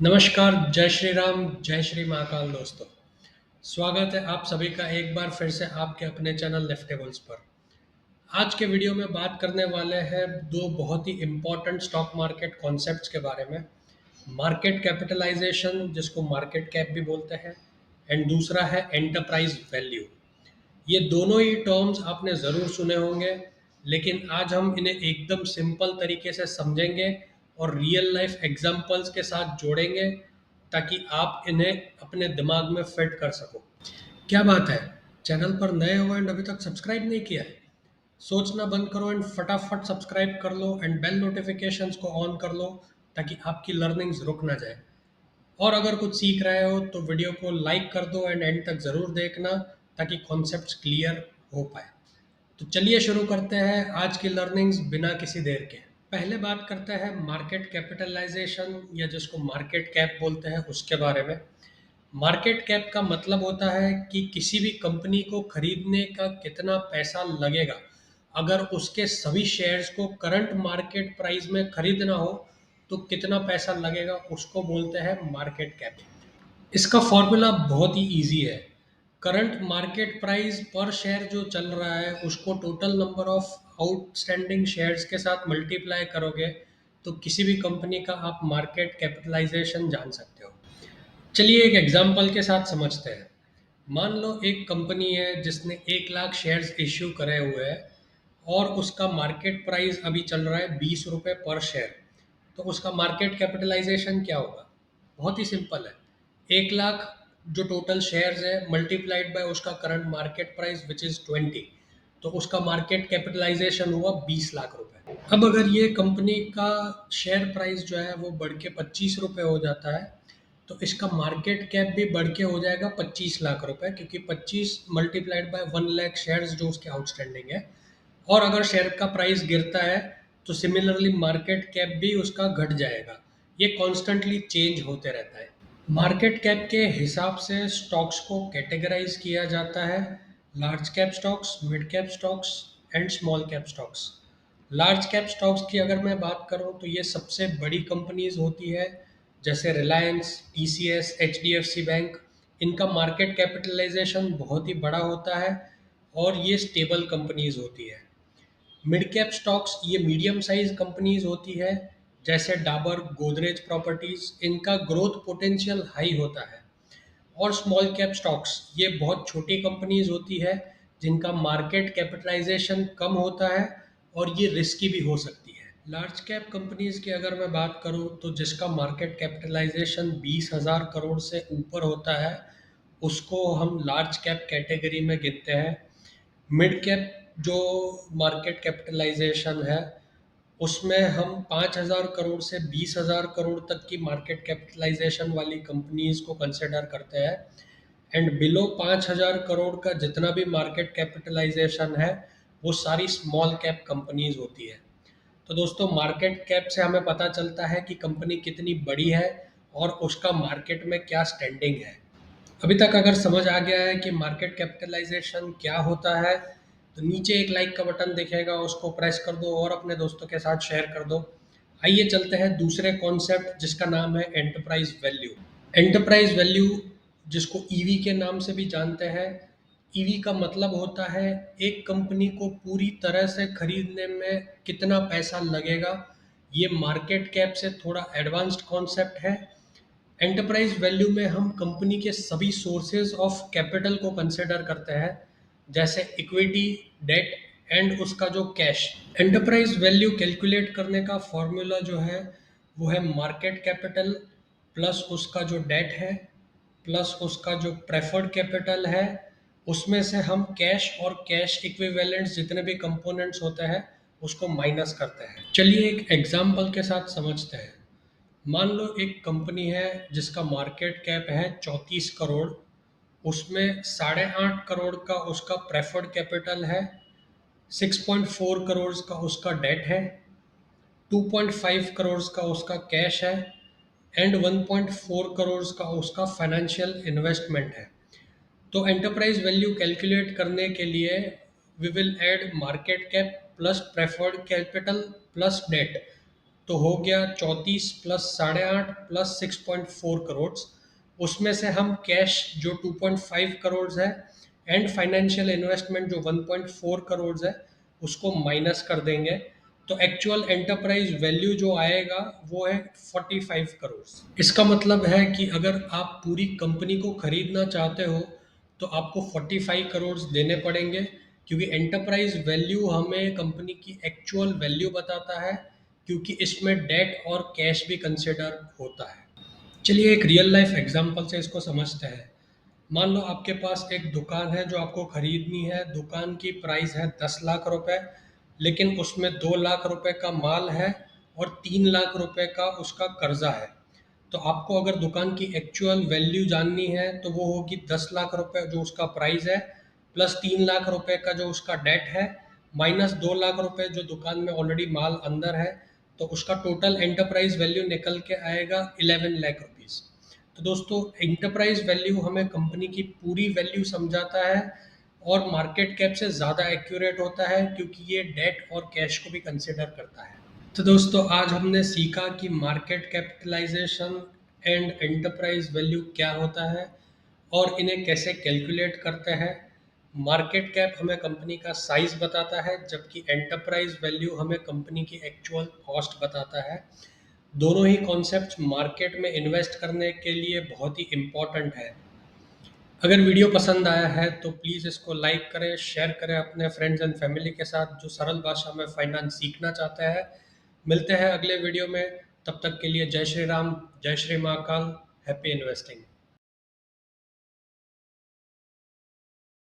नमस्कार, जय श्री राम, जय श्री महाकाल दोस्तों। स्वागत है आप सभी का एक बार फिर से आपके अपने चैनल लेफ्टेबल्स पर। आज के वीडियो में बात करने वाले हैं दो बहुत ही इम्पोर्टेंट स्टॉक मार्केट कॉन्सेप्ट्स के बारे में। मार्केट कैपिटलाइजेशन, जिसको मार्केट कैप भी बोलते हैं, एंड दूसरा है एंटरप्राइज वैल्यू। ये दोनों ही टर्म्स आपने ज़रूर सुने होंगे, लेकिन आज हम इन्हें एकदम सिंपल तरीके से समझेंगे और रियल लाइफ एग्जांपल्स के साथ जोड़ेंगे ताकि आप इन्हें अपने दिमाग में फिट कर सको। क्या बात है, चैनल पर नए हो एंड अभी तक सब्सक्राइब नहीं किया है? सोचना बंद करो एंड फटाफट सब्सक्राइब कर लो एंड बेल नोटिफिकेशंस को ऑन कर लो ताकि आपकी लर्निंग्स रुक ना जाए। और अगर कुछ सीख रहे हो तो वीडियो को लाइक कर दो एंड एंड तक ज़रूर देखना ताकि कॉन्सेप्ट्स क्लियर हो पाए। तो चलिए शुरू करते हैं आज की लर्निंग्स बिना किसी देर के। पहले बात करते हैं मार्केट कैपिटलाइजेशन या जिसको मार्केट कैप बोलते हैं उसके बारे में। मार्केट कैप का मतलब होता है कि किसी भी कंपनी को खरीदने का कितना पैसा लगेगा अगर उसके सभी शेयर्स को करंट मार्केट प्राइस में खरीदना हो, तो कितना पैसा लगेगा उसको बोलते हैं मार्केट कैप। इसका फॉर्मूला बहुत ही इजी है। करंट मार्केट प्राइस पर शेयर जो चल रहा है उसको total number of outstanding shares के साथ मल्टीप्लाई करोगे तो किसी भी कंपनी का आप मार्केट कैपिटलाइजेशन जान सकते हो। चलिए एक एग्जांपल के साथ समझते हैं। मान लो एक कंपनी है जिसने 1 लाख शेयर्स इश्यू करे हुए हैं और उसका मार्केट प्राइस अभी चल रहा है 20 रुपये पर शेयर। तो उसका मार्केट कैपिटलाइजेशन क्या होगा? बहुत ही सिंपल है। 1 लाख जो टोटल शेयर्स है मल्टीप्लाइड बाय उसका current market price which is 20, तो उसका मार्केट कैपिटलाइजेशन हुआ 20 लाख रुपए। अब अगर ये कंपनी का शेयर प्राइस जो है वो बढ़ के 25 रुपये हो जाता है, तो इसका मार्केट कैप भी बढ़ के हो जाएगा 25 लाख रुपए, क्योंकि 25 मल्टीप्लाइड बाय 1 लाख शेयर्स जो उसके आउटस्टैंडिंग है। और अगर शेयर का प्राइस गिरता है तो सिमिलरली मार्केट कैप भी उसका घट जाएगा। ये कॉन्स्टेंटली चेंज होते रहता है। मार्केट कैप के हिसाब से स्टॉक्स को कैटेगराइज किया जाता है: large cap stocks, mid cap stocks and small cap stocks. Large cap stocks की अगर मैं बात करूं तो ये सबसे बड़ी कंपनीज होती है, जैसे रिलायंस, टीसीएस, एचडीएफसी बैंक। इनका मार्केट कैपिटलाइजेशन बहुत ही बड़ा होता है और ये स्टेबल कंपनीज होती है। मिड कैप स्टॉक्स ये मीडियम साइज कंपनीज होती है, जैसे डाबर, गोदरेज प्रॉपर्टीज। इनका ग्रोथ पोटेंशियल हाई होता है। और स्मॉल कैप स्टॉक्स ये बहुत छोटी कंपनीज होती है जिनका मार्केट कैपिटलाइजेशन कम होता है और ये रिस्की भी हो सकती है। लार्ज कैप कंपनीज की अगर मैं बात करूं तो जिसका मार्केट कैपिटलाइजेशन 20,000 करोड़ से ऊपर होता है उसको हम लार्ज कैप कैटेगरी में गिनते हैं। मिड कैप जो मार्केट कैपिटलाइजेशन है उसमें हम 5,000 करोड़ से 20,000 करोड़ तक की मार्केट कैपिटलाइजेशन वाली कंपनीज को कंसिडर करते हैं। एंड बिलो 5,000 करोड़ का जितना भी मार्केट कैपिटलाइजेशन है वो सारी स्मॉल कैप कंपनीज होती है। तो दोस्तों, मार्केट कैप से हमें पता चलता है कि कंपनी कितनी बड़ी है और उसका मार्केट में क्या स्टैंडिंग है। अभी तक अगर समझ आ गया है कि मार्केट कैपिटलाइजेशन क्या होता है, तो नीचे एक लाइक का बटन दिखेगा, उसको प्रेस कर दो और अपने दोस्तों के साथ शेयर कर दो। आइए चलते हैं दूसरे कॉन्सेप्ट जिसका नाम है एंटरप्राइज वैल्यू। एंटरप्राइज वैल्यू, जिसको ईवी के नाम से भी जानते हैं। ईवी का मतलब होता है एक कंपनी को पूरी तरह से खरीदने में कितना पैसा लगेगा। ये मार्केट कैप से थोड़ा एडवांस्ड कॉन्सेप्ट है। एंटरप्राइज वैल्यू में हम कंपनी के सभी सोर्सेज ऑफ कैपिटल को कंसिडर करते हैं, जैसे इक्विटी, डेट एंड उसका जो कैश। एंटरप्राइज वैल्यू कैलकुलेट करने का फॉर्मूला जो है वो है मार्केट कैपिटल प्लस उसका जो डेट है प्लस उसका जो प्रेफर्ड कैपिटल है, उसमें से हम कैश और कैश इक्विवेलेंट्स जितने भी कंपोनेंट्स होते हैं उसको माइनस करते हैं। चलिए एक एग्जांपल के साथ समझते हैं। मान लो एक कंपनी है जिसका मार्केट कैप है 34 करोड़। उसमें 8.5 करोड़ का उसका प्रेफर्ड कैपिटल है, 6.4 करोड़ का उसका डेट है, 2.5 करोड़ का उसका कैश है एंड 1.4 करोड़ का उसका फाइनेंशियल इन्वेस्टमेंट है। तो एंटरप्राइज वैल्यू कैलकुलेट करने के लिए we will add market cap plus preferred capital plus debt. तो हो गया 34 प्लस 8.5 प्लस 6.4 करोड़। उसमें से हम कैश जो 2.5 करोड़ है एंड फाइनेंशियल इन्वेस्टमेंट जो 1.4 करोड़ है उसको माइनस कर देंगे। तो एक्चुअल एंटरप्राइज वैल्यू जो आएगा वो है 45 करोड़। इसका मतलब है कि अगर आप पूरी कंपनी को खरीदना चाहते हो तो आपको 45 करोड़ देने पड़ेंगे, क्योंकि एंटरप्राइज वैल्यू हमें कंपनी की एक्चुअल वैल्यू बताता है, क्योंकि इसमें डेट और कैश भी कंसिडर होता है। चलिए एक रियल लाइफ एग्जांपल से इसको समझते हैं। मान लो आपके पास एक दुकान है जो आपको खरीदनी है। दुकान की प्राइस है 10 लाख रुपए, लेकिन उसमें 2 लाख रुपए का माल है और 3 लाख रुपए का उसका कर्जा है। तो आपको अगर दुकान की एक्चुअल वैल्यू जाननी है तो वो होगी 10 लाख रुपए जो उसका प्राइस है, प्लस 3 लाख रुपए का जो उसका डेट है, माइनस 2 लाख रुपए जो दुकान में ऑलरेडी माल अंदर है। तो उसका टोटल एंटरप्राइज वैल्यू निकल के आएगा 11 लाख रुपीज़। तो दोस्तों एंटरप्राइज वैल्यू हमें कंपनी की पूरी वैल्यू समझाता है और मार्केट कैप से ज़्यादा एक्यूरेट होता है, क्योंकि ये डेट और कैश को भी कंसिडर करता है। तो दोस्तों आज हमने सीखा कि market capitalisation and enterprise value क्या होता है और इन्हें कैसे कैलकुलेट करते हैं। मार्केट कैप हमें कंपनी का साइज बताता है, जबकि एंटरप्राइज वैल्यू हमें कंपनी की एक्चुअल कॉस्ट बताता है। दोनों ही कॉन्सेप्ट मार्केट में इन्वेस्ट करने के लिए बहुत ही इम्पोर्टेंट है। अगर वीडियो पसंद आया है तो प्लीज़ इसको लाइक करें, शेयर करें अपने फ्रेंड्स एंड फैमिली के साथ जो सरल भाषा में फाइनेंस सीखना चाहते हैं। मिलते हैं अगले वीडियो में, तब तक के लिए जय श्री राम, जय श्री महाकाल, हैप्पी इन्वेस्टिंग।